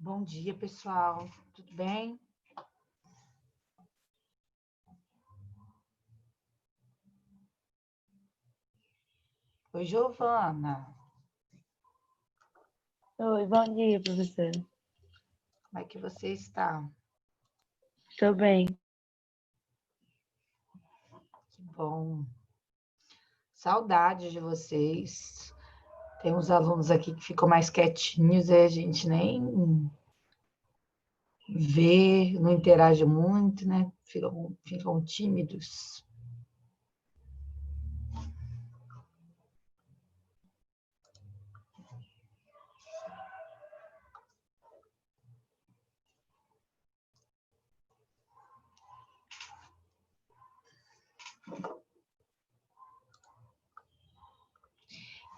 Bom dia, pessoal. Tudo bem? Oi, Giovana. Oi, bom dia, professora. Como é que você está? Estou bem. Que bom. Saudade de vocês. Tem uns alunos aqui que ficam mais quietinhos e a gente nem vê, não interage muito, né? Ficam tímidos.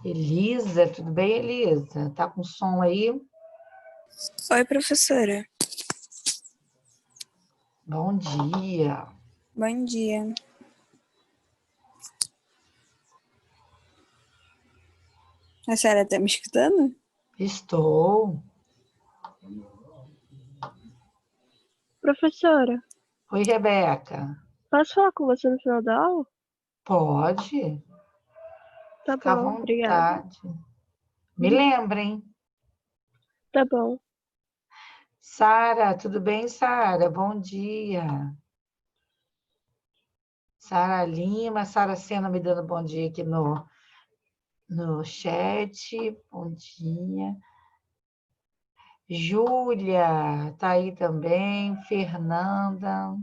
Elisa, tudo bem, Elisa? Tá com som aí? Oi, professora. Bom dia. Bom dia. A senhora tá me escutando? Estou. Professora, Oi, Rebeca. posso falar com você no final da aula? Pode? Tá Fica à bom, obrigada. vontade. Me lembrem. Tá bom. Sara, tudo bem, Sara? Bom dia. Sara Lima, Sara Sena me dando bom dia aqui no chat. Bom dia. Júlia, tá aí também. Fernanda.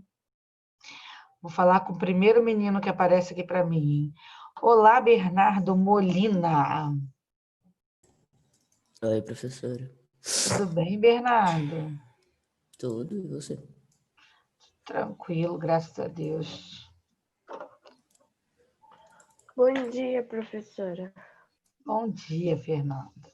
Vou falar com o primeiro menino que aparece aqui para mim. Olá, Bernardo Molina. Oi, professora. Tudo bem, Bernardo? Tudo, e você? Tranquilo, graças a Deus. Bom dia, professora. Bom dia, Fernanda.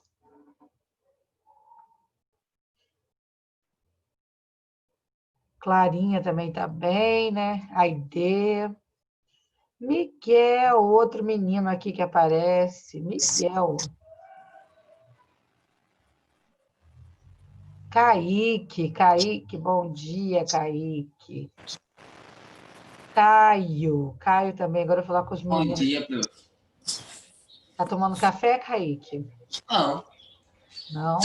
Clarinha também tá bem, né? Aide. Miguel, outro menino aqui que aparece. Miguel. Kaique, bom dia, Kaique. Caio também, agora eu vou falar com os meninos. Bom dia, prof. Tá tomando café, Kaique? Não. Não?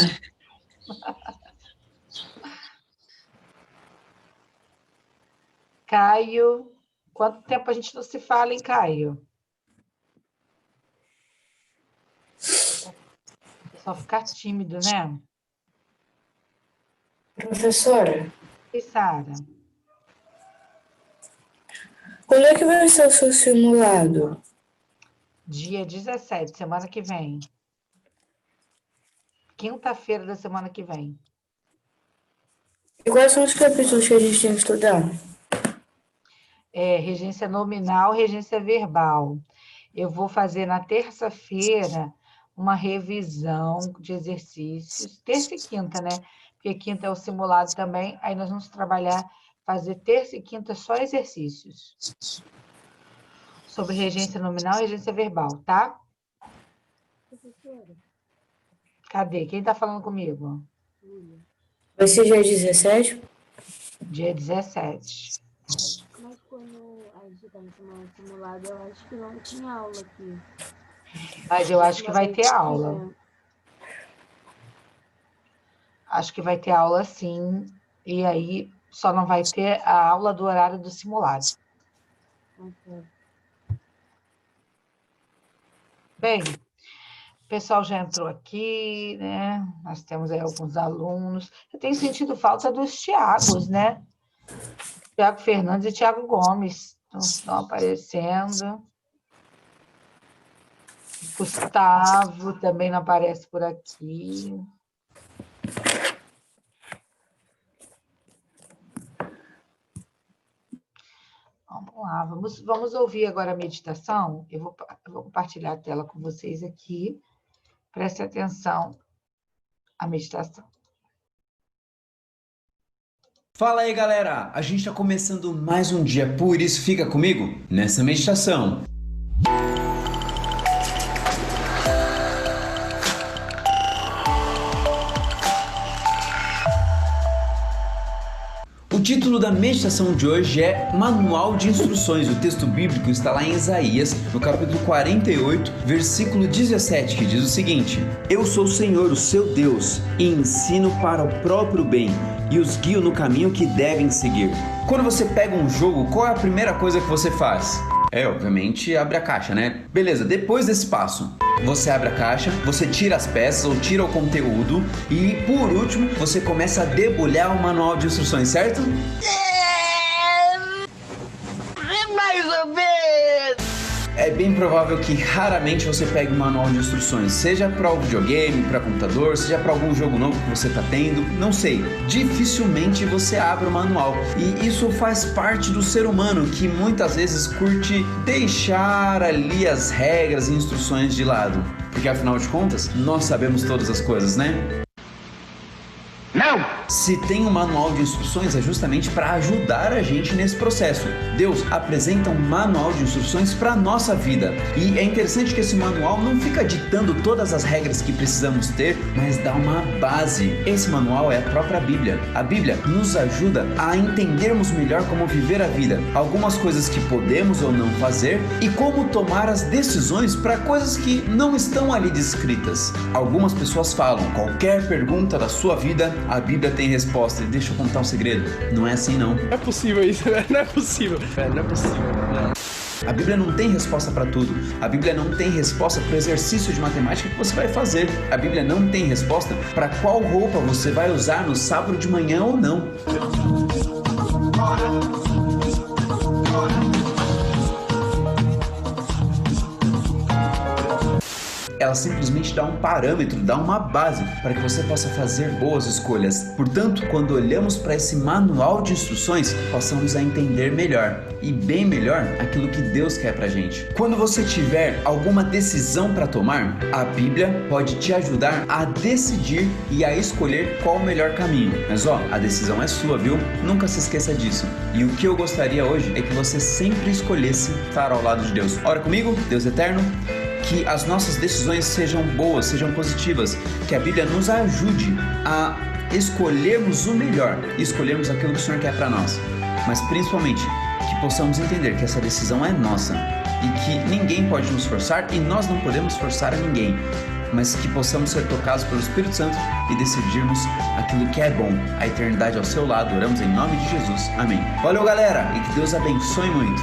Caio, quanto tempo a gente não se fala, hein, Caio? Só ficar tímido, né? Professora, E Sara? quando é que vai ser o seu simulado? Dia 17, semana que vem. Quinta-feira da semana que vem. E quais são os capítulos que a gente tem que estudar? Regência nominal, regência verbal. Eu vou fazer na terça-feira uma revisão de exercícios, terça e quinta, né? Porque quinta é o simulado também, aí nós vamos trabalhar, fazer terça e quinta só exercícios. Sobre regência nominal e regência verbal, tá? Professora. Cadê? Quem está falando comigo? Vai ser dia 17? Dia 17. Mas quando a gente estava no simulado, eu acho que não tinha aula aqui. Mas eu acho que vai ter aula. Acho que vai ter aula sim. E aí só não vai ter a aula do horário do simulado. Okay. Bem, o pessoal já entrou aqui, né? Nós temos aí alguns alunos. Eu tenho sentido falta dos Tiagos, né? Tiago Fernandes e Tiago Gomes estão aparecendo. Gustavo também não aparece por aqui. Vamos lá, vamos ouvir agora a meditação. Eu vou compartilhar a tela com vocês aqui. Preste atenção à meditação. Fala aí, galera! A gente está começando mais um dia, por isso fica comigo nessa meditação. título da meditação de hoje é Manual de Instruções. O texto bíblico está lá em Isaías, no capítulo 48, versículo 17, que diz o seguinte: Eu sou o Senhor, o seu Deus, e ensino para o próprio bem, e os guio no caminho que devem seguir. Quando você pega um jogo, qual é a primeira coisa que você faz? Obviamente, abre a caixa, né? Beleza, depois desse passo, você abre a caixa, você tira as peças ou tira o conteúdo e, por último, você começa a debulhar o manual de instruções, certo? Mais ou menos! É bem provável que raramente você pegue um manual de instruções, seja para o videogame, para computador, seja para algum jogo novo que você está tendo, não sei. Dificilmente você abre o manual e isso faz parte do ser humano que muitas vezes curte deixar ali as regras e instruções de lado, porque afinal de contas, nós sabemos todas as coisas, né? Não! Se tem um manual de instruções é justamente para ajudar a gente nesse processo. Deus apresenta um manual de instruções para a nossa vida. E é interessante que esse manual não fica ditando todas as regras que precisamos ter, mas dá uma base. Esse manual é a própria Bíblia. A Bíblia nos ajuda a entendermos melhor como viver a vida, algumas coisas que podemos ou não fazer e como tomar as decisões para coisas que não estão ali descritas. Algumas pessoas falam, qualquer pergunta da sua vida, a Bíblia tem resposta. E deixa eu contar um segredo, não é assim não. Não é possível isso, não é possível. Não é possível, não. A Bíblia não tem resposta para tudo. A Bíblia não tem resposta para o exercício de matemática que você vai fazer. A Bíblia não tem resposta para qual roupa você vai usar no sábado de manhã ou não. Ela simplesmente dá um parâmetro, dá uma base para que você possa fazer boas escolhas. Portanto, quando olhamos para esse manual de instruções, passamos a entender melhor e bem melhor aquilo que Deus quer pra gente. Quando você tiver alguma decisão para tomar, a Bíblia pode te ajudar a decidir e a escolher qual o melhor caminho. Mas a decisão é sua, viu? Nunca se esqueça disso. E o que eu gostaria hoje é que você sempre escolhesse estar ao lado de Deus. Ora comigo, Deus eterno, que as nossas decisões sejam boas, sejam positivas, que a Bíblia nos ajude a escolhermos o melhor, escolhermos aquilo que o Senhor quer para nós, mas principalmente que possamos entender que essa decisão é nossa e que ninguém pode nos forçar e nós não podemos forçar a ninguém, mas que possamos ser tocados pelo Espírito Santo e decidirmos aquilo que é bom, a eternidade ao seu lado. Oramos em nome de Jesus. Amém. Valeu, galera, e que Deus abençoe muito.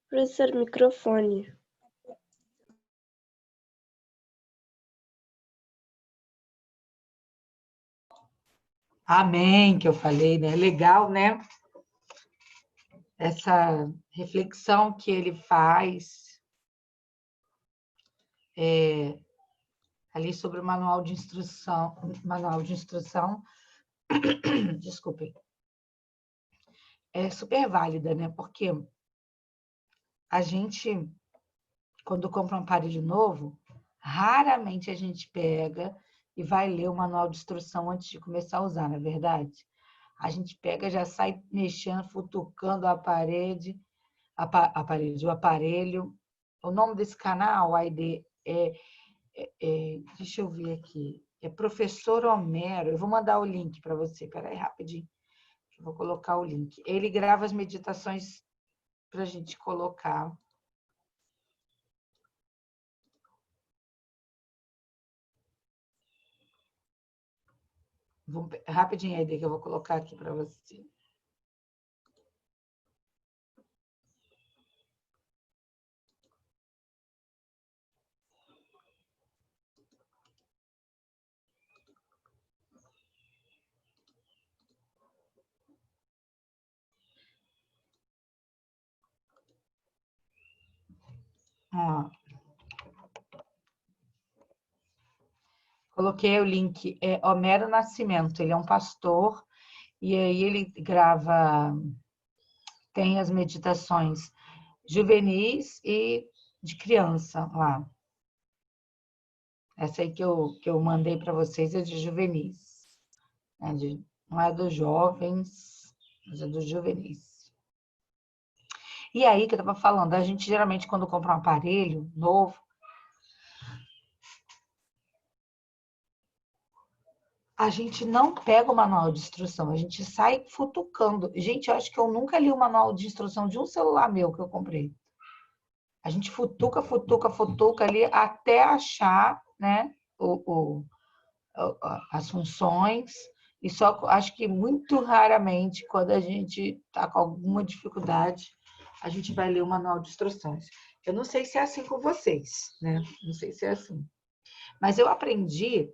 Professor, microfone. Amém, que eu falei, né? Legal, né? Essa reflexão que ele faz ali sobre o manual de instrução, desculpem, é super válida, né? Porque a gente, quando compra um aparelho novo, raramente a gente pega e vai ler o manual de instrução antes de começar a usar, não é verdade? A gente pega, já sai mexendo, futucando o aparelho. O nome desse canal, a ID, deixa eu ver aqui, é Professor Homero. Eu vou mandar o link para você, peraí, rapidinho. Eu vou colocar o link. Ele grava as meditações para a gente colocar. Rapidinho, ID, que eu vou colocar aqui para você. Ó, coloquei o link, é Homero Nascimento, ele é um pastor, e aí ele grava, tem as meditações juvenis e de criança lá. Essa aí que eu mandei para vocês é de juvenis, né? Não é dos jovens, Os adultos juvenis. E aí que eu estava falando, a gente geralmente quando compra um aparelho novo, a gente não pega o manual de instrução, a gente sai futucando. Gente, eu acho que eu nunca li o manual de instrução de um celular meu que eu comprei. A gente futuca ali até achar, né, as funções. E só acho que muito raramente, quando a gente está com alguma dificuldade, a gente vai ler o manual de instruções. Eu não sei se é assim com vocês, né? Não sei se é assim. Mas eu aprendi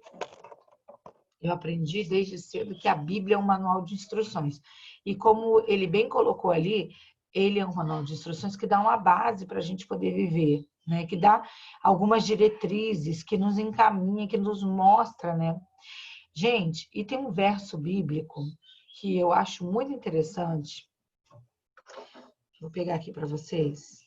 desde cedo que a Bíblia é um manual de instruções. E como ele bem colocou ali, ele é um manual de instruções que dá uma base para a gente poder viver, né? Que dá algumas diretrizes, que nos encaminha, que nos mostra, né? Gente, e tem um verso bíblico que eu acho muito interessante. Vou pegar aqui para vocês.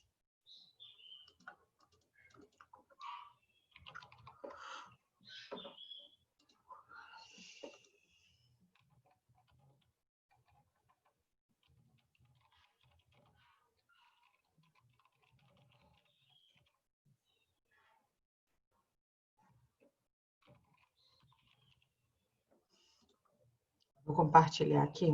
Vou compartilhar aqui.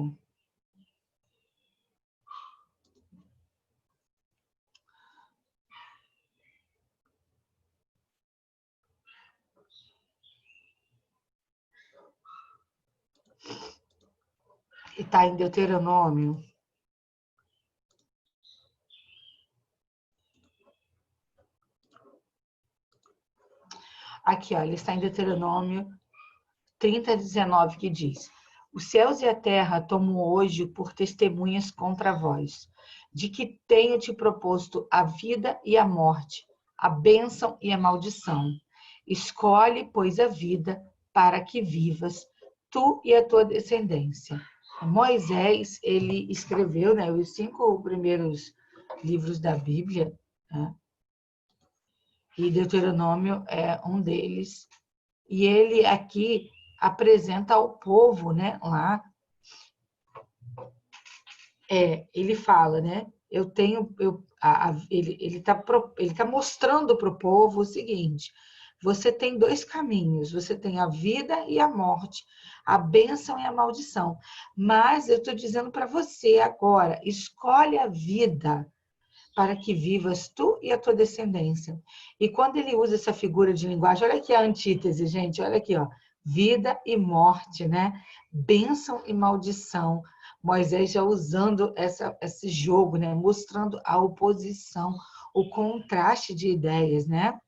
E está em Deuteronômio. Aqui, ó, ele está em Deuteronômio 30:19, que diz: Os céus e a terra tomo hoje por testemunhas contra vós, de que tenho te proposto a vida e a morte, a bênção e a maldição. Escolhe, pois, a vida para que vivas, tu e a tua descendência. Moisés, ele escreveu, né, os 5 primeiros livros da Bíblia, né? E Deuteronômio é um deles. E ele aqui apresenta ao povo, né, lá, ele fala, né, ele tá mostrando para o povo o seguinte: você tem 2 caminhos, você tem a vida e a morte, a bênção e a maldição. Mas eu estou dizendo para você agora, escolhe a vida para que vivas tu e a tua descendência. E quando ele usa essa figura de linguagem, olha aqui a antítese, gente, olha aqui, ó, vida e morte, né? Bênção e maldição. Moisés já usando esse jogo, né? Mostrando a oposição, o contraste de ideias, né?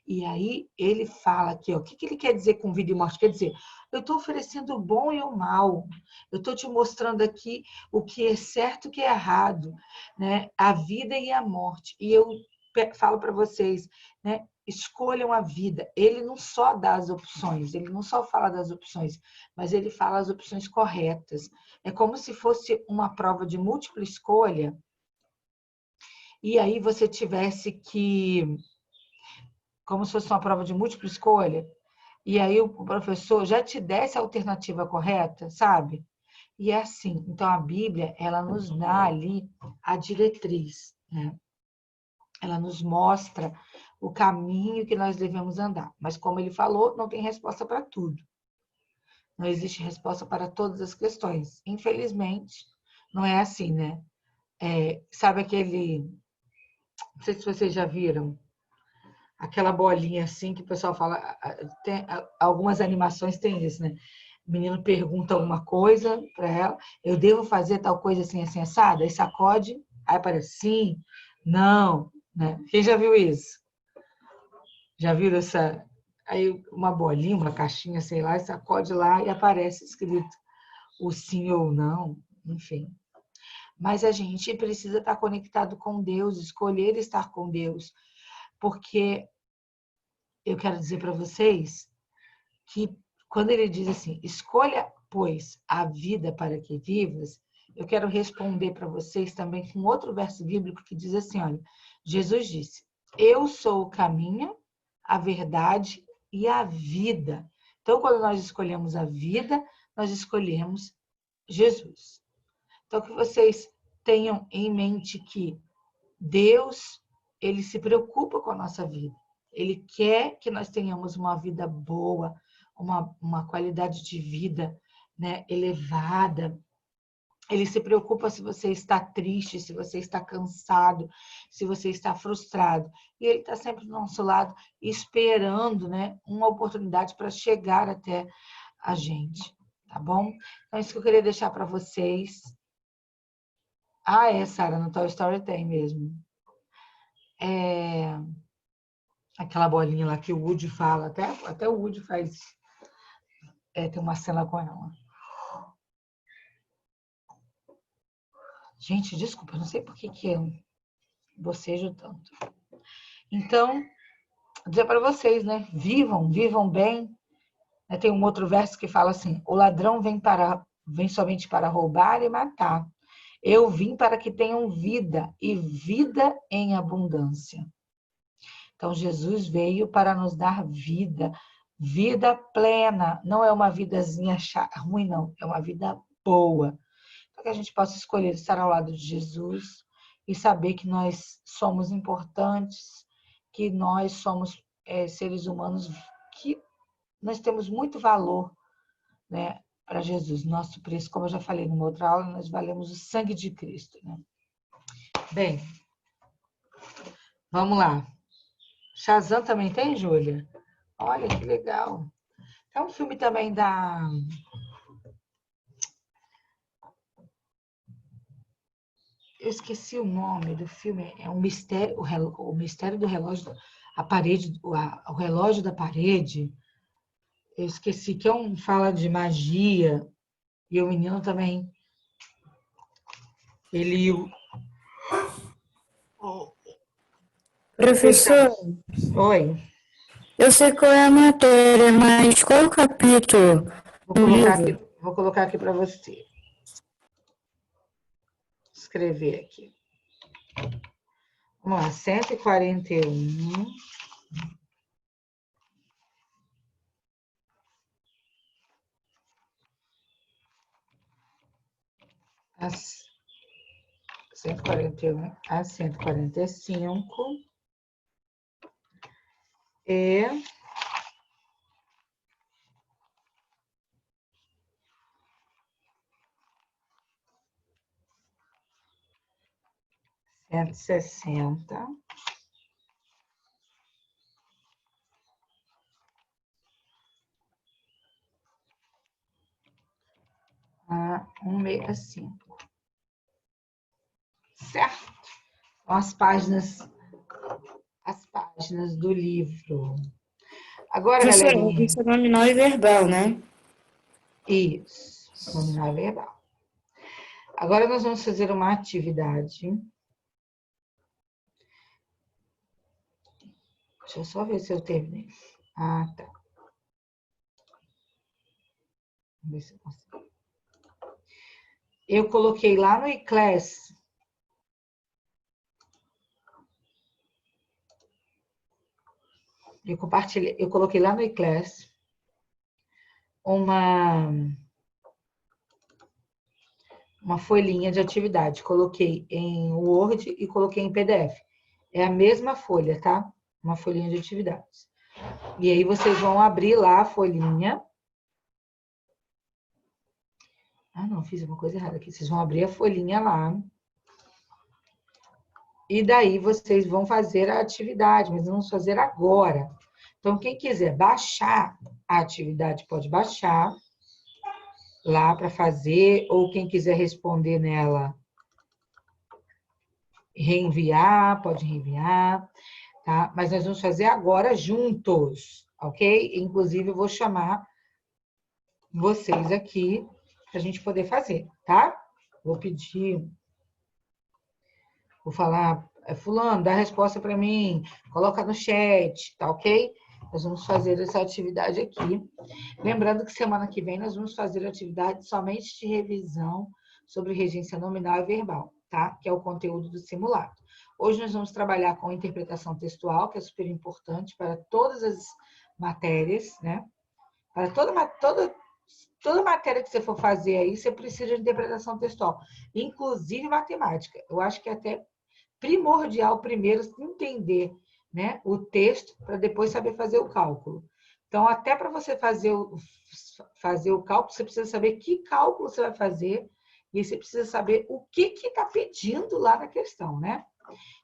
E aí ele fala aqui, ó, o que ele quer dizer com vida e morte? Quer dizer, eu estou oferecendo o bom e o mal. Eu estou te mostrando aqui o que é certo e o que é errado, né? A vida e a morte. E eu falo para vocês, né? Escolham a vida. Ele não só dá as opções, ele não só fala das opções, mas ele fala as opções corretas. É como se fosse uma prova de múltipla escolha. E aí você tivesse que... como se fosse uma prova de múltipla escolha, e aí o professor já te desse a alternativa correta, sabe? E é assim. Então, a Bíblia, ela nos dá ali a diretriz, né? Ela nos mostra o caminho que nós devemos andar. Mas, como ele falou, não tem resposta para tudo. Não existe resposta para todas as questões. Infelizmente, não é assim, né? Sabe aquele... Não sei se vocês já viram, aquela bolinha assim que o pessoal fala, tem, algumas animações têm isso, né? O menino pergunta alguma coisa para ela, eu devo fazer tal coisa assim, assim, assada? Aí sacode, aí aparece sim, não, né? Quem já viu isso? Já viram essa? Aí uma bolinha, uma caixinha, sei lá, e sacode lá e aparece escrito o sim ou não, enfim. Mas a gente precisa estar conectado com Deus, escolher estar com Deus, porque eu quero dizer para vocês que quando ele diz assim, escolha, pois, a vida para que vivas, eu quero responder para vocês também com outro verso bíblico que diz assim, olha, Jesus disse, eu sou o caminho, a verdade e a vida. Então, quando nós escolhemos a vida, nós escolhemos Jesus. Então, que vocês tenham em mente que Deus, Ele se preocupa com a nossa vida. Ele quer que nós tenhamos uma vida boa, uma qualidade de vida, né, elevada. Ele se preocupa se você está triste, se você está cansado, se você está frustrado. E Ele está sempre do nosso lado, esperando, né, uma oportunidade para chegar até a gente. Tá bom? Então, isso que eu queria deixar para vocês. Sara, no Toy Story tem mesmo. Aquela bolinha lá que o Woody fala, até o Woody faz, tem uma cena com ela. Gente, desculpa, não sei por que eu bocejo tanto. Então, vou dizer para vocês, né? Vivam bem. Tem um outro verso que fala assim: o ladrão vem somente para roubar e matar. Eu vim para que tenham vida e vida em abundância. Então, Jesus veio para nos dar vida, vida plena. Não é uma vidazinha ruim, não. É uma vida boa. Para que a gente possa escolher estar ao lado de Jesus e saber que nós somos importantes, que nós somos seres humanos, que nós temos muito valor, né, para Jesus. Nosso preço, como eu já falei numa outra aula, nós valemos o sangue de Cristo. Né? Bem, vamos lá. Shazam também tem, Júlia? Olha que legal. É um filme também da... Eu esqueci o nome do filme. É um mistério, o mistério do relógio, a parede, o relógio da parede. Eu esqueci, que fala de magia. E o menino também. Ele... Professor, Oi. eu sei qual é a matéria, mas qual o capítulo? Vou colocar aqui para você. Escrever aqui. Vamos lá, 141. As 141 a 145 e 160 a 165. Certo? São as páginas do livro. Agora, galerinha... Isso é nominal e verbal, né? Isso, nominal e verbal. Agora nós vamos fazer uma atividade. Deixa eu só ver se eu terminei. Ah, tá. Vamos ver se eu consigo. Eu coloquei lá no iClass. Eu coloquei lá no iClass uma folhinha de atividade. Coloquei em Word e coloquei em PDF. É a mesma folha, tá? Uma folhinha de atividades. E aí vocês vão abrir lá a folhinha. Ah, não, fiz uma coisa errada aqui. Vocês vão abrir a folhinha lá. E daí vocês vão fazer a atividade, mas vamos fazer agora. Então, quem quiser baixar a atividade, pode baixar lá para fazer, ou quem quiser responder nela, reenviar, pode reenviar, tá? Mas nós vamos fazer agora juntos, ok? Inclusive, eu vou chamar vocês aqui para a gente poder fazer, tá? Vou pedir... Vou falar, fulano, dá a resposta para mim, coloca no chat, tá ok? Nós vamos fazer essa atividade aqui. Lembrando que semana que vem nós vamos fazer atividade somente de revisão sobre regência nominal e verbal, tá? Que é o conteúdo do simulado. Hoje nós vamos trabalhar com interpretação textual, que é super importante para todas as matérias, né? Para toda matéria que você for fazer aí, você precisa de interpretação textual, inclusive matemática. Eu acho que é até primordial primeiro entender, né, o texto para depois saber fazer o cálculo. Então, até para você fazer o cálculo, você precisa saber que cálculo você vai fazer e você precisa saber o que está pedindo lá na questão, né?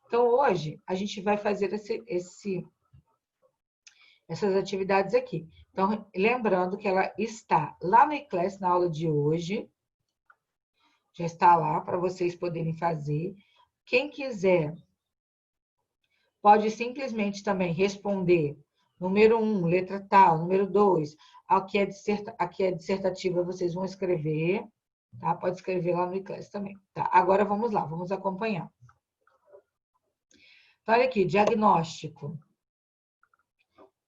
Então, hoje, a gente vai fazer essas atividades aqui. Então, lembrando que ela está lá no eClass, na aula de hoje. Já está lá para vocês poderem fazer. Quem quiser, pode simplesmente também responder número 1, letra tal, número 2, aqui é dissertativa, vocês vão escrever, tá? Pode escrever lá no eClass também. Tá? Agora vamos lá, vamos acompanhar. Então, olha aqui, diagnóstico.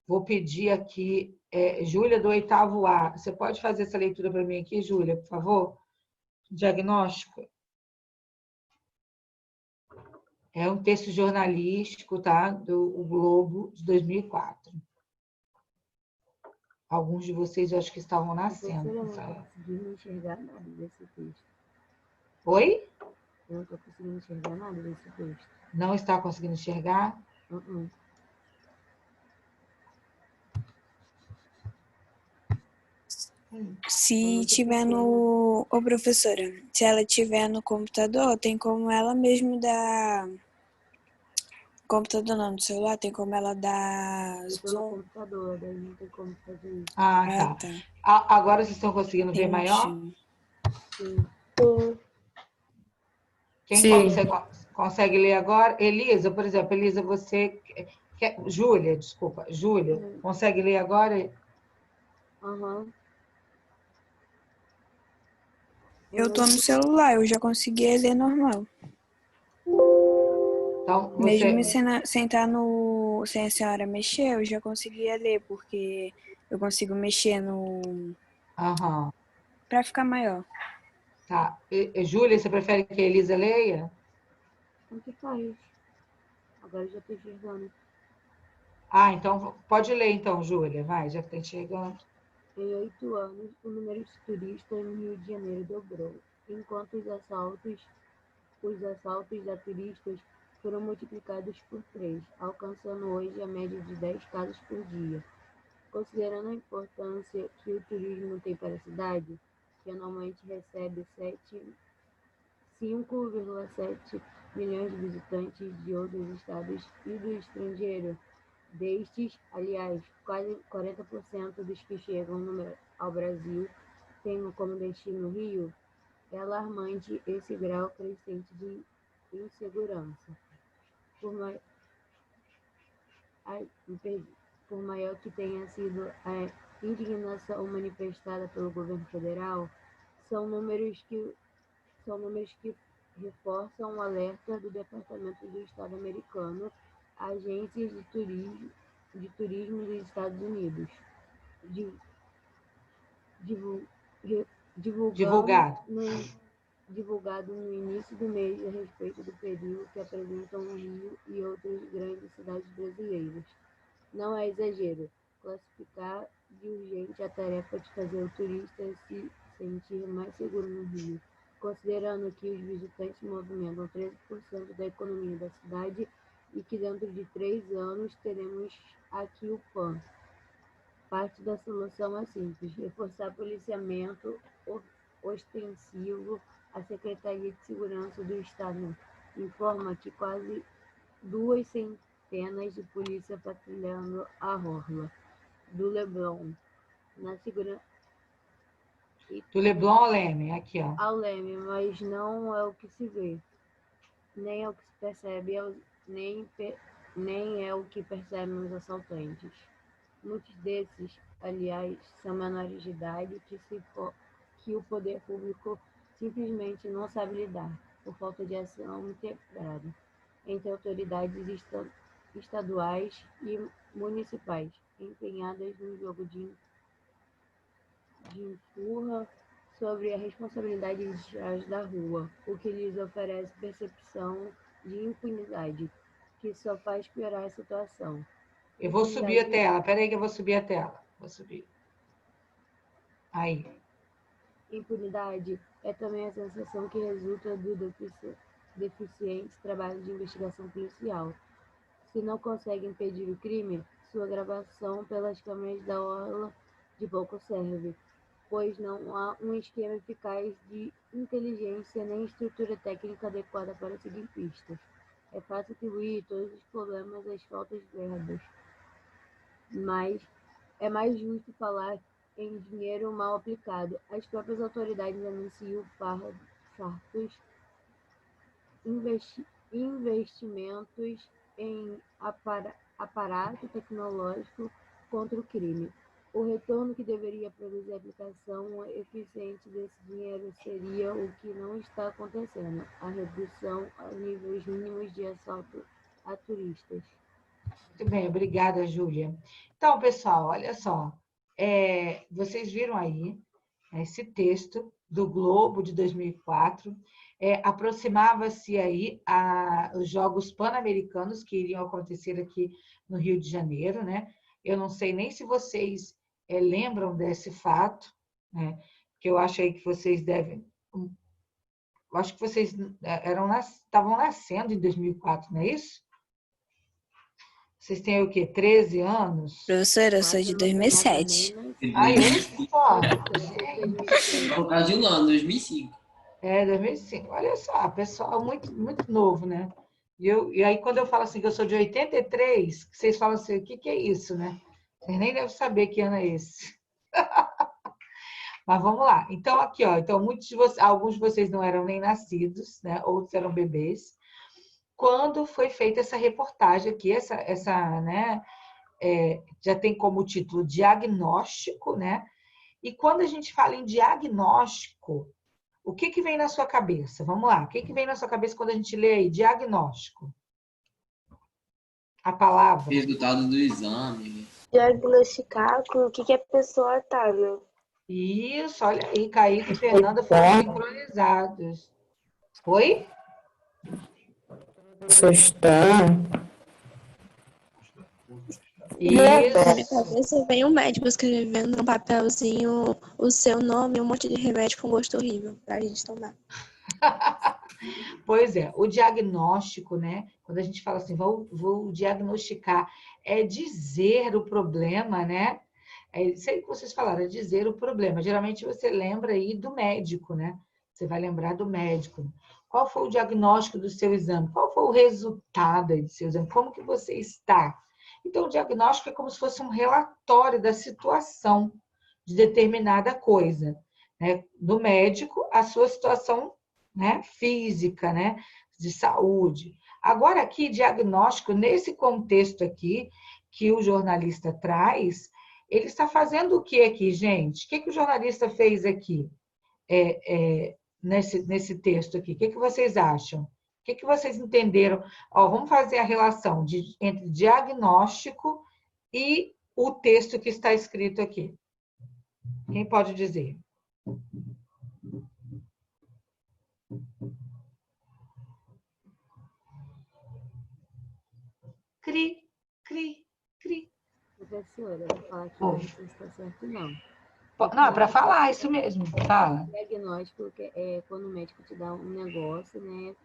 Vou pedir aqui, Júlia, do 8º A. Você pode fazer essa leitura para mim aqui, Júlia, por favor? Diagnóstico. É um texto jornalístico, tá? Do Globo, de 2004. Alguns de vocês, eu acho que estavam nascendo. Eu não estou conseguindo enxergar nada desse texto. Oi? Eu não estou conseguindo enxergar nada desse texto. Não está conseguindo enxergar? Se tiver no... Ô, professora, se ela tiver no computador, tem como ela mesmo dar... Computador não, no celular, tem como ela dar Eu estou no computador, daí não tem como fazer isso. Ah, tá. Agora vocês estão conseguindo ver maior? Sim. Quem Sim. consegue ler agora? Elisa, por exemplo, Elisa, você... Júlia, desculpa. Júlia, consegue ler agora? Aham. Eu tô no celular, eu já consegui ler normal. Então, você... Mesmo sem a senhora mexer, eu já conseguia ler, porque eu consigo mexer no... Aham. Pra ficar maior. Tá. Júlia, você prefere que a Elisa leia? O que faz? Agora eu já estou enxergando. Ah, então pode ler então, Júlia. Vai, já que está enxergando. Em 8 anos, o número de turistas no Rio de Janeiro dobrou, enquanto os assaltos a turistas foram multiplicados por 3, alcançando hoje a média de 10 casos por dia. Considerando a importância que o turismo tem para a cidade, que anualmente recebe 5,7 milhões de visitantes de outros estados e do estrangeiro. Destes, aliás, quase 40% dos que chegam ao Brasil têm como destino o Rio. É alarmante esse grau crescente de insegurança. Por maior que tenha sido a indignação manifestada pelo governo federal, são números que reforçam o alerta do Departamento do Estado americano, agências de turismo dos Estados Unidos, divulgado no início do mês a respeito do perigo que apresentam o Rio e outras grandes cidades brasileiras. Não é exagero classificar de urgente a tarefa de fazer o turista se sentir mais seguro no Rio, considerando que os visitantes movimentam 13% da economia da cidade e que dentro de 3 anos teremos aqui o PAN. Parte da solução é simples: reforçar policiamento ostensivo. A Secretaria de Segurança do Estado informa que quase 2 centenas de polícia patrulhando a orla do Leblon. Do Leblon ao Leme, aqui, ó. Ao Leme, mas não é o que se vê, nem é o que se percebe, nem é o que percebem os assaltantes. Muitos desses, aliás, são menores de idade que o poder público simplesmente não sabe lidar, por falta de ação integrada entre autoridades estaduais e municipais, empenhadas no jogo de empurra sobre a responsabilidade de tirar da rua, o que lhes oferece percepção de impunidade, que só faz piorar a situação. Eu vou subir a tela. Espera aí que eu vou subir a tela. Vou subir. Aí. Impunidade é também a sensação que resulta do deficiente trabalho de investigação policial. Se não consegue impedir o crime, sua gravação pelas câmeras da orla de pouco serve, pois não há um esquema eficaz de inteligência nem estrutura técnica adequada para seguir pistas. É fácil atribuir todos os problemas às faltas de verbas, mas é mais justo falar em dinheiro mal aplicado. As próprias autoridades anunciam fartos investimentos em aparato tecnológico contra o crime. O retorno que deveria produzir a aplicação eficiente desse dinheiro seria o que não está acontecendo, a redução a níveis mínimos de assalto a turistas. Muito bem, obrigada, Júlia. Então, pessoal, olha só. Vocês viram aí esse texto do Globo de 2004. Aproximava-se aí os Jogos Pan-Americanos que iriam acontecer aqui no Rio de Janeiro, né? Eu não sei nem se vocês lembram desse fato, né? Que eu acho aí que vocês devem... Eu acho que vocês estavam nascendo em 2004, não é isso? Vocês têm o quê? 13 anos? Professora, eu sou de 2007. Olha só. Por causa de um ano, 2005. 2005. Olha só, pessoal muito, muito novo, né? E aí, quando eu falo assim que eu sou de 83, vocês falam assim, o que é isso, né? Vocês nem devem saber que ano é esse. Mas vamos lá. Então, aqui, ó. Então, alguns de vocês não eram nem nascidos, né? Outros eram bebês. Quando foi feita essa reportagem aqui, né? Já tem como título diagnóstico, né? E quando a gente fala em diagnóstico, o que vem na sua cabeça? Vamos lá. O que vem na sua cabeça quando a gente lê aí diagnóstico? A palavra. Resultado do exame. Diagnosticar com o que a pessoa tá, né? Isso, olha aí, Kaique e Fernanda foram sincronizados. Oi? Isso. Você vem um médico escrevendo num papelzinho o seu nome e um monte de remédio com gosto horrível pra gente tomar. Pois é, o diagnóstico, né? Quando a gente fala assim, vou diagnosticar, é dizer o problema, né? É isso aí que vocês falaram, é dizer o problema. Geralmente você lembra aí do médico, né? Você vai lembrar do médico. Qual foi o diagnóstico do seu exame? Qual foi o resultado aí do seu exame? Como que você está? Então, o diagnóstico é como se fosse um relatório da situação de determinada coisa, né? Do médico, a sua situação, né? Física, né? De saúde. Agora, aqui, diagnóstico, nesse contexto aqui, que o jornalista traz, ele está fazendo o que aqui, gente? O que o jornalista fez aqui, nesse texto aqui? O que vocês acham? O que vocês entenderam? Vamos fazer a relação entre diagnóstico e o texto que está escrito aqui. Quem pode dizer? Cri, cri, cri. Professora, eu vou falar que não está certo, não. Não, é para falar, isso mesmo. Fala. Diagnóstico é quando o médico te dá um negócio, né,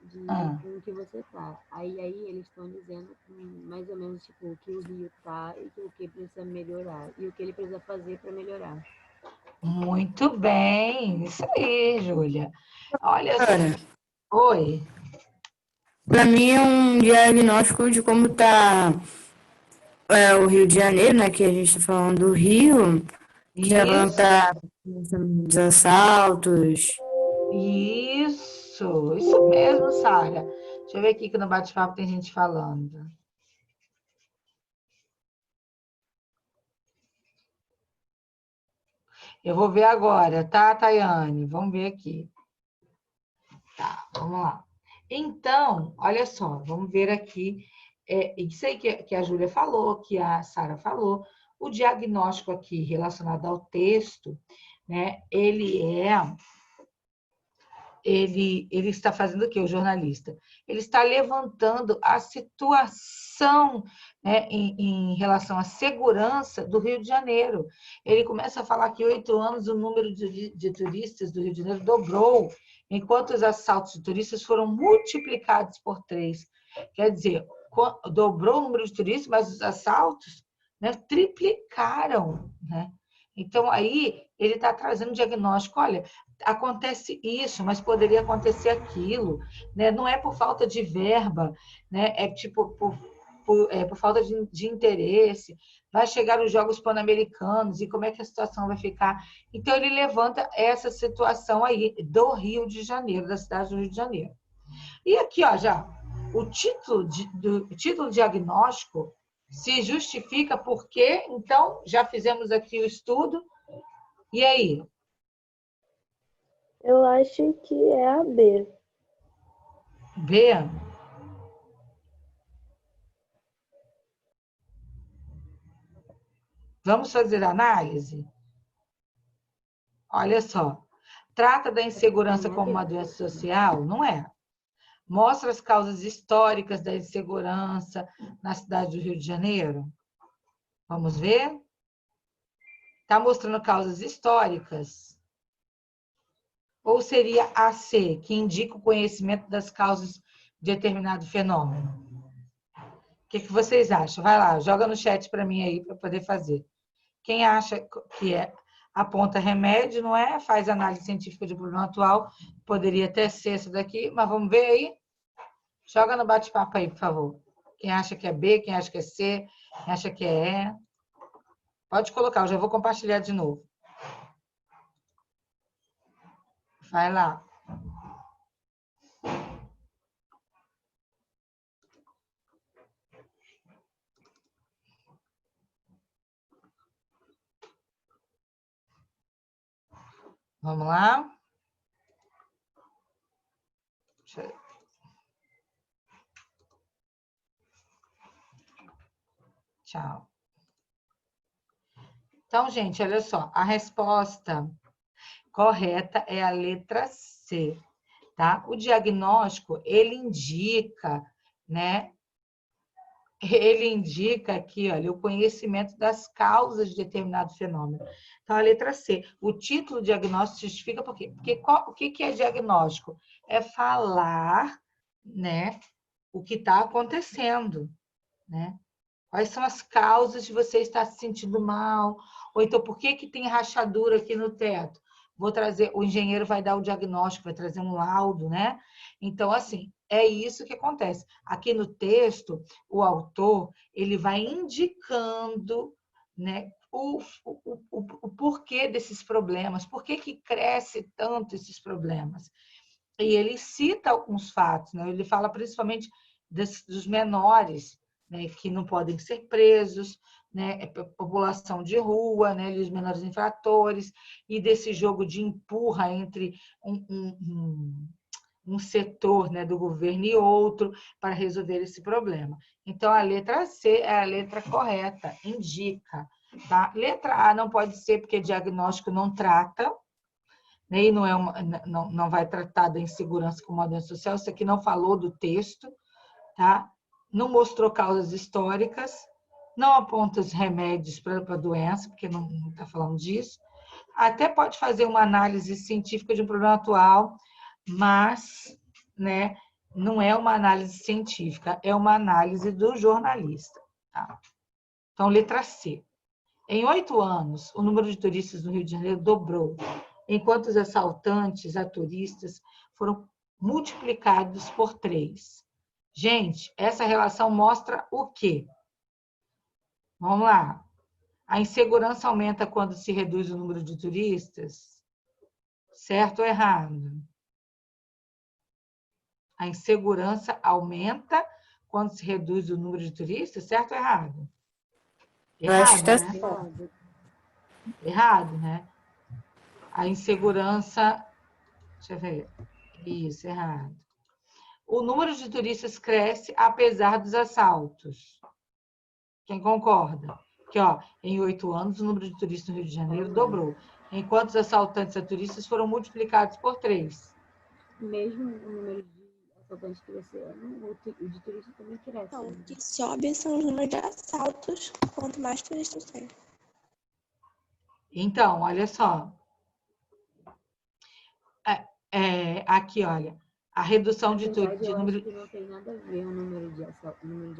com o que você tá. Aí eles estão dizendo mais ou menos tipo o que o Rio tá e o que precisa melhorar e o que ele precisa fazer para melhorar. Muito bem, isso aí, Júlia. Olha só. Oi. Para mim é um diagnóstico de como está o Rio de Janeiro, né? Que a gente está falando do Rio, que já vão estar dos assaltos. Isso mesmo, Sara. Deixa eu ver aqui que no bate-papo tem gente falando. Eu vou ver agora, tá, Tayane? Vamos ver aqui. Tá, vamos lá. Então, olha só, vamos ver aqui. Isso aí que a Júlia falou, que a Sara falou. O diagnóstico aqui relacionado ao texto, né? Ele é ele está fazendo o quê, o jornalista? Ele está levantando a situação, né, em relação à segurança do Rio de Janeiro. Ele começa a falar que em 8 anos o número de turistas do Rio de Janeiro dobrou, enquanto os assaltos de turistas foram multiplicados por 3. Quer dizer, dobrou o número de turistas, mas os assaltos, né, triplicaram, né? Então, aí, ele está trazendo um diagnóstico, olha, acontece isso, mas poderia acontecer aquilo, né? Não é por falta de verba, né? É tipo por falta de interesse. Vai chegar os Jogos Pan-Americanos e como é que a situação vai ficar? Então, ele levanta essa situação aí do Rio de Janeiro, da cidade do Rio de Janeiro. E aqui, ó, já, o título diagnóstico se justifica porque, então, já fizemos aqui o estudo. E aí? Eu acho que é a B. B? Vamos fazer análise? Olha só. Trata da insegurança como uma doença social? Não é. Mostra as causas históricas da insegurança na cidade do Rio de Janeiro? Vamos ver? Está mostrando causas históricas? Ou seria a C, que indica o conhecimento das causas de determinado fenômeno? O que vocês acham? Vai lá, joga no chat para mim aí, para poder fazer. Quem acha que aponta remédio, não é? Faz análise científica de problema atual, poderia até ser isso daqui, mas vamos ver aí? Joga no bate-papo aí, por favor. Quem acha que é B, quem acha que é C, quem acha que é E. Pode colocar, eu já vou compartilhar de novo. Vai lá. Vamos lá? Tchau. Então, gente, olha só. A resposta correta é a letra C, tá? O diagnóstico, ele indica, né? Ele indica aqui, olha, o conhecimento das causas de determinado fenômeno. Então, a letra C. O título diagnóstico justifica por quê? Porque o que é diagnóstico? É falar, né, o que está acontecendo, né? Quais são as causas de você estar se sentindo mal? Ou então, por que tem rachadura aqui no teto? Vou trazer, o engenheiro vai dar o diagnóstico, vai trazer um laudo, né? Então, assim, é isso que acontece. Aqui no texto, o autor, ele vai indicando, né, o porquê desses problemas, por que cresce tanto esses problemas. E ele cita alguns fatos, né? Ele fala principalmente dos menores, né, que não podem ser presos, né, população de rua, né, os menores infratores, e desse jogo de empurra entre um setor, né, do governo e outro para resolver esse problema. Então, a letra C é a letra correta, indica. Tá? Letra A não pode ser porque diagnóstico não trata, né, e não vai tratar da insegurança como uma doença social, isso aqui não falou do texto, tá? Não mostrou causas históricas, não aponta os remédios para a doença, porque não está falando disso. Até pode fazer uma análise científica de um problema atual, mas, né, não é uma análise científica, é uma análise do jornalista. Tá? Então, letra C. Em 8 anos, o número de turistas no Rio de Janeiro dobrou, enquanto os assaltantes a turistas foram multiplicados por 3. Gente, essa relação mostra o quê? Vamos lá. A insegurança aumenta quando se reduz o número de turistas? Certo ou errado? A insegurança aumenta quando se reduz o número de turistas? Certo ou errado? Errado, né? Errado, né? A insegurança... Deixa eu ver. Isso, errado. O número de turistas cresce apesar dos assaltos. Quem concorda? Que, ó, em 8 anos, o número de turistas no Rio de Janeiro dobrou, enquanto os assaltantes a turistas foram multiplicados por 3. mesmo o número de assaltantes crescendo, o de turistas também cresce. Então, o né? que sobe são os números de assaltos, quanto mais turistas tem. Então, olha só. Aqui, olha, a redução Na de verdade, eu acho número... que não tem nada a ver o número de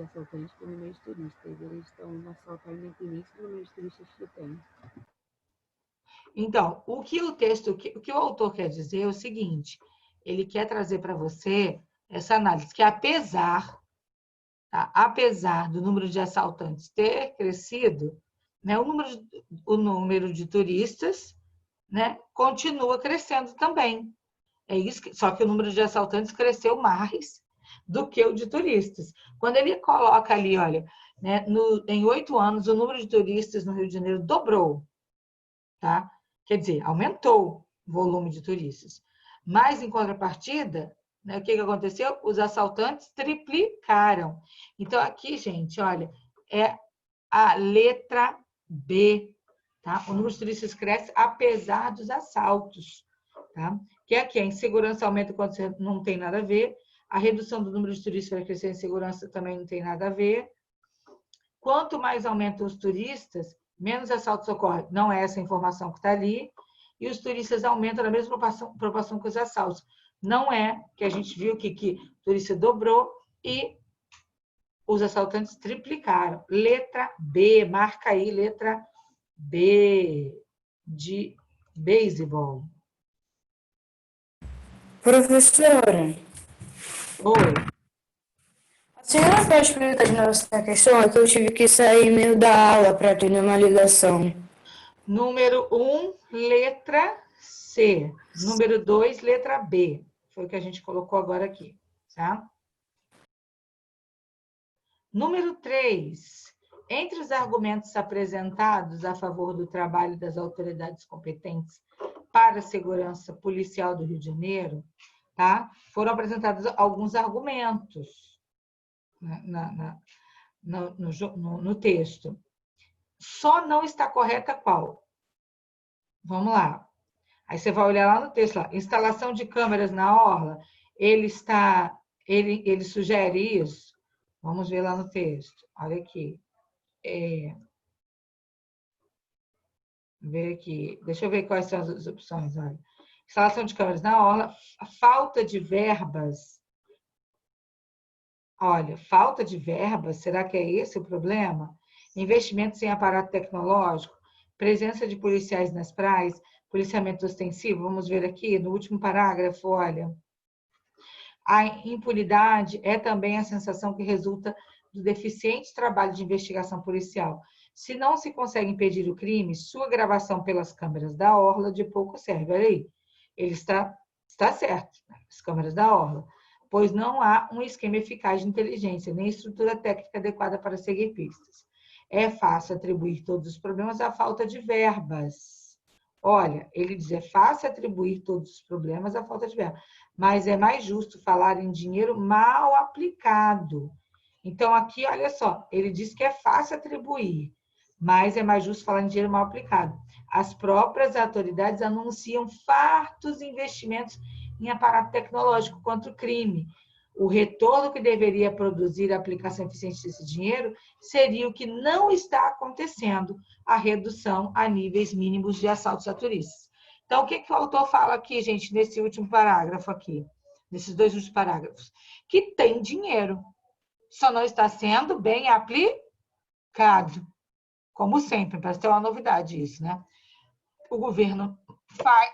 assaltantes com o número de turistas. Eles estão indo assaltar independente do número de turistas que tem. Então, o que o autor quer dizer é o seguinte, ele quer trazer para você essa análise, que apesar do número de assaltantes ter crescido, né, o número de turistas, né, continua crescendo também. Só que o número de assaltantes cresceu mais do que o de turistas. Quando ele coloca ali, olha, né, em 8 anos, o número de turistas no Rio de Janeiro dobrou, tá? Quer dizer, aumentou o volume de turistas. Mas, em contrapartida, né, o que aconteceu? Os assaltantes triplicaram. Então, aqui, gente, olha, é a letra B, tá? O número de turistas cresce apesar dos assaltos, tá? Que aqui a insegurança aumenta quando não tem nada a ver, a redução do número de turistas vai crescer, a insegurança também não tem nada a ver. Quanto mais aumentam os turistas, menos assaltos ocorrem. Não é essa a informação que está ali. E os turistas aumentam na mesma proporção que os assaltos. Não é, que a gente viu que o turista dobrou e os assaltantes triplicaram. Letra B, marca aí, letra B, de beisebol. Professora, Oi. a senhora pode explicar de novo essa questão? É que eu tive que sair meio da aula para atender uma ligação. Número 1, letra C. Número 2, letra B. Foi o que a gente colocou agora aqui, tá? Número 3. Entre os argumentos apresentados a favor do trabalho das autoridades competentes para a segurança policial do Rio de Janeiro, tá? Foram apresentados alguns argumentos no texto. Só não está correta qual? Vamos lá. Aí você vai olhar lá no texto, lá, instalação de câmeras na orla, ele sugere isso. Vamos ver lá no texto. Olha aqui. Ver aqui. Deixa eu ver quais são as opções. Olha. Instalação de câmeras na orla, a falta de verbas. Olha, falta de verbas, será que é esse o problema? Investimentos em aparato tecnológico, presença de policiais nas praias, policiamento ostensivo, vamos ver aqui no último parágrafo, olha. A impunidade é também a sensação que resulta do deficiente trabalho de investigação policial. Se não se consegue impedir o crime, sua gravação pelas câmeras da orla de pouco serve. Olha aí, ele está certo, as câmeras da orla, pois não há um esquema eficaz de inteligência, nem estrutura técnica adequada para seguir pistas. É fácil atribuir todos os problemas à falta de verbas. Olha, ele diz, é fácil atribuir todos os problemas à falta de verbas, mas é mais justo falar em dinheiro mal aplicado. Então, aqui, olha só, ele diz que é fácil atribuir, mas é mais justo falar em dinheiro mal aplicado. As próprias autoridades anunciam fartos investimentos em aparato tecnológico contra o crime. O retorno que deveria produzir a aplicação eficiente desse dinheiro seria o que não está acontecendo, a redução a níveis mínimos de assaltos a turistas. Então, o que o autor fala aqui, gente, nesse último parágrafo aqui, nesses dois últimos parágrafos? Que tem dinheiro, só não está sendo bem aplicado. Como sempre, parece ter uma novidade isso, né? O governo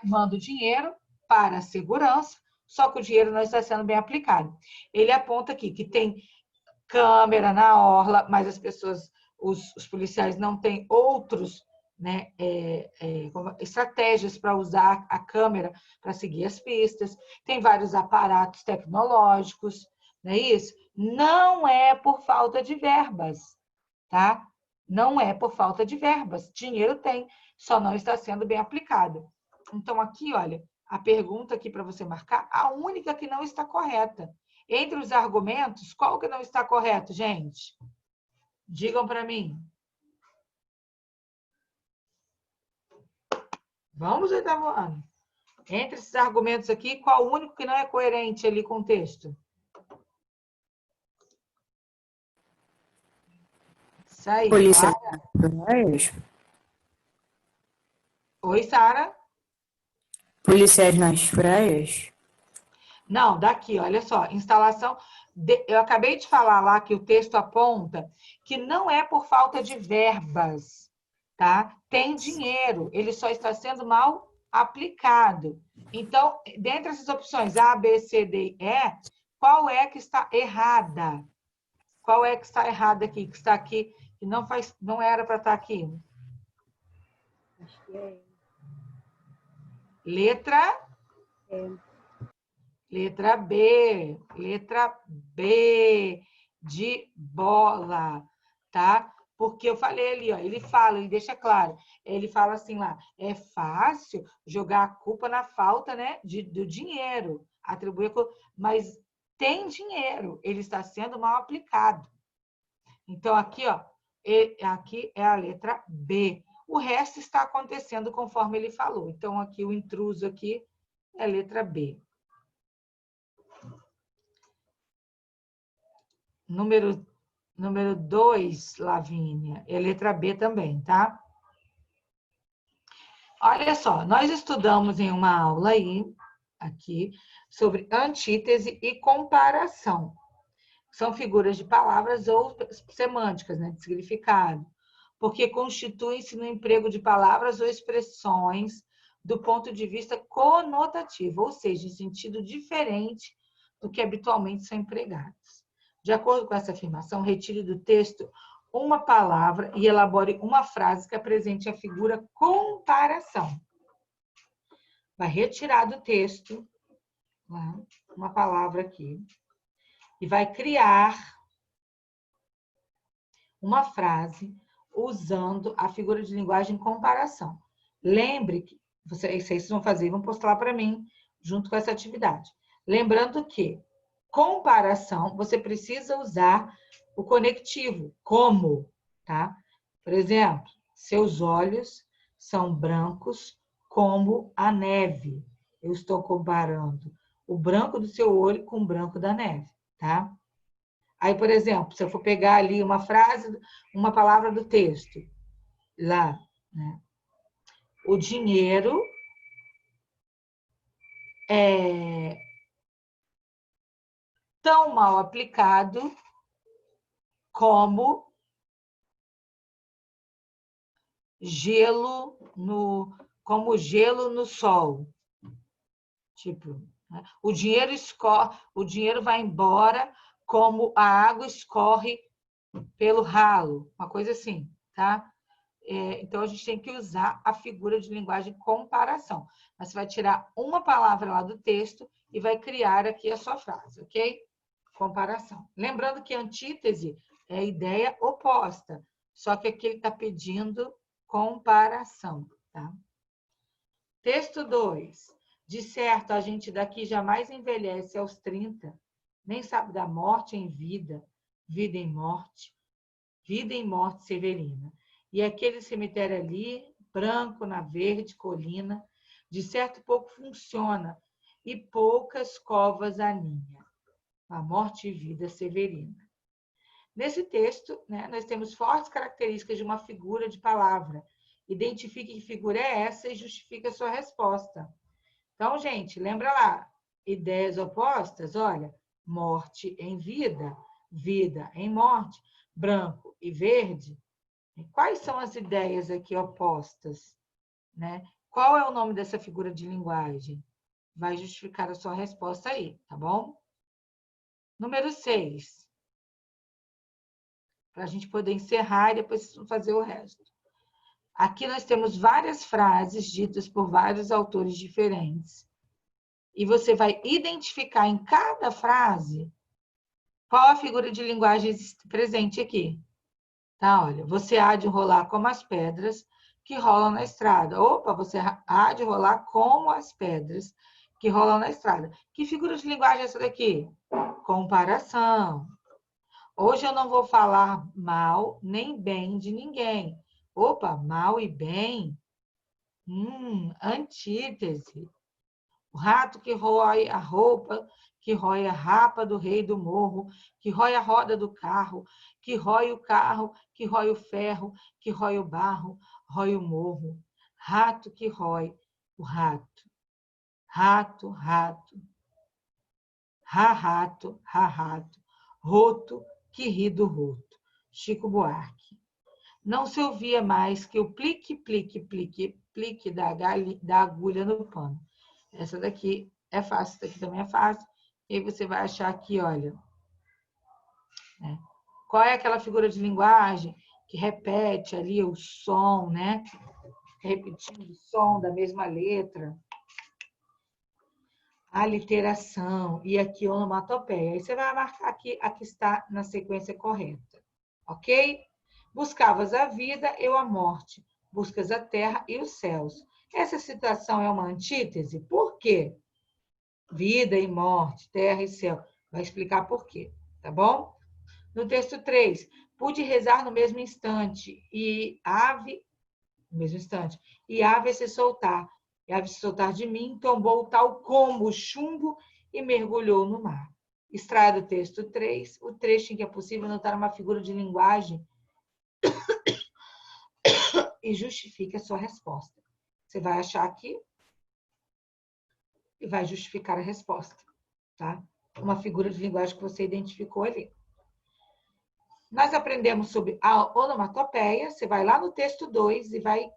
manda o dinheiro para a segurança, só que o dinheiro não está sendo bem aplicado. Ele aponta aqui que tem câmera na orla, mas as pessoas, os policiais não têm outros, né, estratégias para usar a câmera para seguir as pistas, tem vários aparatos tecnológicos, não é isso? Não é por falta de verbas, tá? Não é por falta de verbas. Dinheiro tem, só não está sendo bem aplicado. Então, aqui, olha, a pergunta aqui para você marcar, a única que não está correta. Entre os argumentos, qual que não está correto, gente? Digam para mim. Vamos, oitavo ano. Entre esses argumentos aqui, qual o único que não é coerente ali com o texto? Isso aí. Polícias naturais. Oi, Sara? Policiais nas praias. Não, daqui, olha só. Instalação... Eu acabei de falar lá que o texto aponta que não é por falta de verbas, tá? Tem dinheiro, ele só está sendo mal aplicado. Então, dentre essas opções A, B, C, D e E, qual é que está errada? Qual é que está errada aqui? Que está aqui, que não era para estar aqui. Acho que é. Letra? Letra B. Letra B de bola, tá? Porque eu falei ali, ó, ele deixa claro. Ele fala assim lá, é fácil jogar a culpa na falta, né, do dinheiro. Atribuir a culpa, mas tem dinheiro, ele está sendo mal aplicado. Então, aqui, ó, aqui é a letra B. O resto está acontecendo conforme ele falou. Então, aqui o intruso aqui é a letra B. Número 2, Lavínia, é letra B também, tá? Olha só, nós estudamos em uma aula aí, aqui, sobre antítese e comparação. São figuras de palavras ou semânticas, né, de significado, porque constituem-se no emprego de palavras ou expressões do ponto de vista conotativo, ou seja, em sentido diferente do que habitualmente são empregados. De acordo com essa afirmação, retire do texto uma palavra e elabore uma frase que apresente a figura comparação. Vai retirar do texto uma palavra aqui e vai criar uma frase usando a figura de linguagem comparação. Lembre que, vocês vão fazer, vão postar lá para mim, junto com essa atividade. Lembrando que comparação, você precisa usar o conectivo, como, tá? Por exemplo, seus olhos são brancos como a neve. Eu estou comparando o branco do seu olho com o branco da neve, tá? Aí, por exemplo, se eu for pegar ali uma frase, uma palavra do texto, lá, né? O dinheiro é tão mal aplicado como gelo no sol. Tipo, né? O dinheiro vai embora como a água escorre pelo ralo, uma coisa assim, tá? Então, a gente tem que usar a figura de linguagem comparação. Mas você vai tirar uma palavra lá do texto e vai criar aqui a sua frase, ok? Comparação. Lembrando que antítese é a ideia oposta, só que aqui ele está pedindo comparação, tá? Texto 2. De certo, a gente daqui jamais envelhece aos 30, nem sabe da morte em vida, vida em morte severina. E aquele cemitério ali, branco na verde colina, de certo pouco funciona, e poucas covas aninha. A morte e vida severina. Nesse texto, né, nós temos fortes características de uma figura de palavra. Identifique que figura é essa e justifique a sua resposta. Então, gente, lembra lá, ideias opostas, olha, morte em vida, vida em morte, branco e verde. Quais são as ideias aqui opostas, né? Qual é o nome dessa figura de linguagem? Vai justificar a sua resposta aí, tá bom? Número 6. Para a gente poder encerrar e depois fazer o resto. Aqui nós temos várias frases ditas por vários autores diferentes. E você vai identificar em cada frase qual a figura de linguagem presente aqui. Tá, olha, você há de rolar como as pedras que rolam na estrada. Opa, você há de rolar como as pedras que rolam na estrada. Que figura de linguagem é essa daqui? Comparação. Hoje eu não vou falar mal nem bem de ninguém. Opa, mal e bem. Antítese. O rato que rói a roupa, que rói a rapa do rei do morro, que rói a roda do carro, que rói o carro, que rói o ferro, que rói o barro, rói o morro. Rato que rói o rato. Rato, rato. Rato, rato. Roto que ri do roto. Chico Buarque. Não se ouvia mais que o plique, plique, plique, plique da agulha no pano. Essa daqui é fácil, essa daqui também é fácil. E aí você vai achar aqui, olha. Né? Qual é aquela figura de linguagem que repete ali o som, né? Repetindo o som da mesma letra. Aliteração. E aqui onomatopeia. Aí você vai marcar aqui, aqui está na sequência correta. Ok? Buscavas a vida, eu a morte. Buscas a terra e os céus. Essa citação é uma antítese. Por quê? Vida e morte, terra e céu. Vai explicar por quê, tá bom? No texto 3, pude rezar no mesmo instante, e ave, no mesmo instante, e ave se soltar. E ave se soltar de mim, tombou tal como chumbo e mergulhou no mar. Extrai do texto 3, o trecho em que é possível notar uma figura de linguagem e justifique a sua resposta. Você vai achar aqui e vai justificar a resposta, tá? Uma figura de linguagem que você identificou ali. Nós aprendemos sobre a onomatopeia. Você vai lá no texto 2 e vai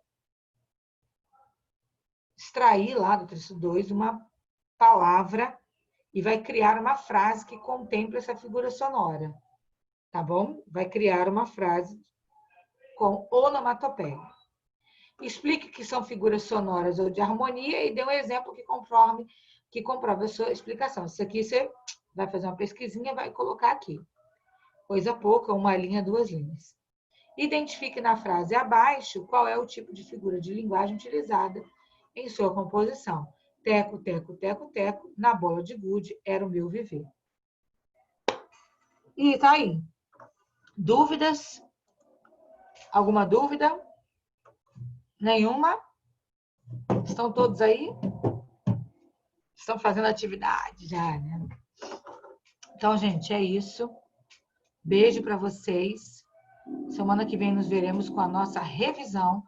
extrair lá do texto 2 uma palavra e vai criar uma frase que contemple essa figura sonora, tá bom? Vai criar uma frase com onomatopeia. Explique que são figuras sonoras ou de harmonia e dê um exemplo que comprove a sua explicação. Isso aqui você vai fazer uma pesquisinha e vai colocar aqui. Coisa pouca, uma linha, 2 linhas. Identifique na frase abaixo qual é o tipo de figura de linguagem utilizada em sua composição. Teco, teco, teco, teco, na bola de gude era o meu viver. E tá aí. Dúvidas? Alguma dúvida? Nenhuma? Estão todos aí? Estão fazendo atividade já, né? Então, gente, é isso. Beijo para vocês. Semana que vem nos veremos com a nossa revisão.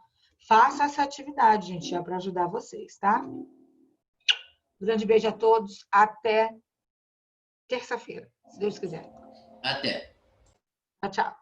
Faça essa atividade, gente, já para ajudar vocês, tá? Um grande beijo a todos. Até terça-feira, se Deus quiser. Até. Tchau, tchau.